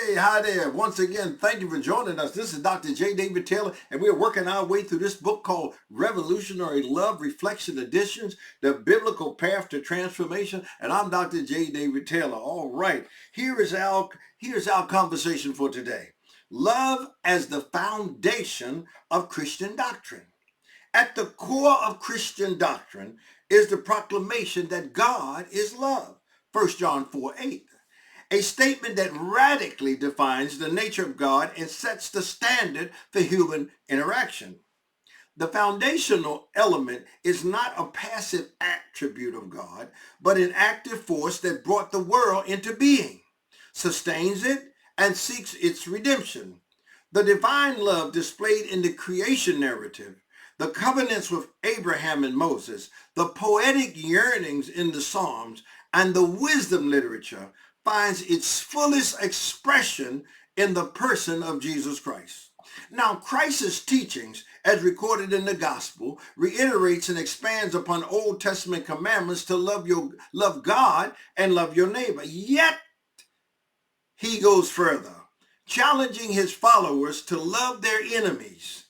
Hey, hi there. Once again, thank you for joining us. This is Dr. J. David Taylor, and we're working our way through this book called Revolutionary Love Reflection Editions, The Biblical Path to Transformation. And I'm Dr. J. David Taylor. All right, here's our conversation for today. Love as the foundation of Christian doctrine. At the core of Christian doctrine is the proclamation that God is love. 1 John 4:8. A statement that radically defines the nature of God and sets the standard for human interaction. The foundational element is not a passive attribute of God, but an active force that brought the world into being, sustains it, and seeks its redemption. The divine love displayed in the creation narrative, the covenants with Abraham and Moses, the poetic yearnings in the Psalms, and the wisdom literature finds its fullest expression in the person of Jesus Christ. Now, Christ's teachings, as recorded in the gospel, reiterates and expands upon Old Testament commandments to love God and love your neighbor. Yet, he goes further, challenging his followers to love their enemies,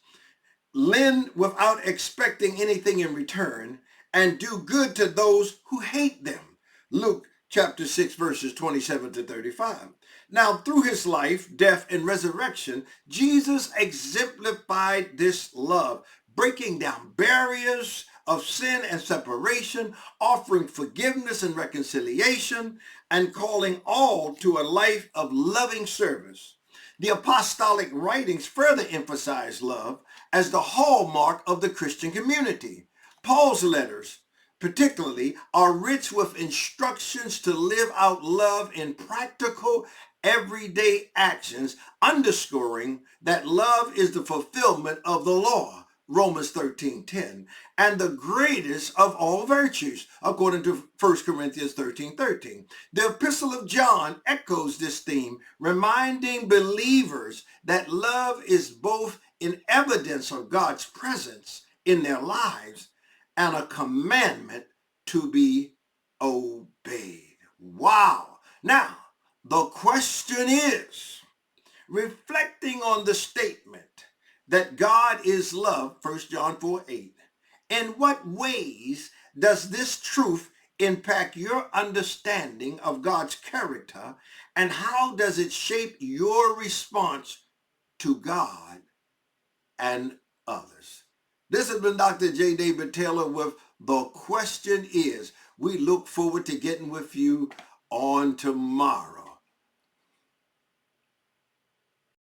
lend without expecting anything in return, and do good to those who hate them. Luke chapter 6, verses 27 to 35. Now, through his life, death, and resurrection, Jesus exemplified this love, breaking down barriers of sin and separation, offering forgiveness and reconciliation, and calling all to a life of loving service. The apostolic writings further emphasize love as the hallmark of the Christian community. Paul's letters, particularly, are rich with instructions to live out love in practical, everyday actions, underscoring that love is the fulfillment of the law, Romans 13:10, and the greatest of all virtues, according to 1 Corinthians 13:13. The Epistle of John echoes this theme, reminding believers that love is both an evidence of God's presence in their lives and a commandment to be obeyed. Wow. Now, the question is, reflecting on the statement that God is love, 1 John 4:8, in what ways does this truth impact your understanding of God's character, and how does it shape your response to God and others? This has been Dr. J. David Taylor with The Question Is. We look forward to getting with you on tomorrow.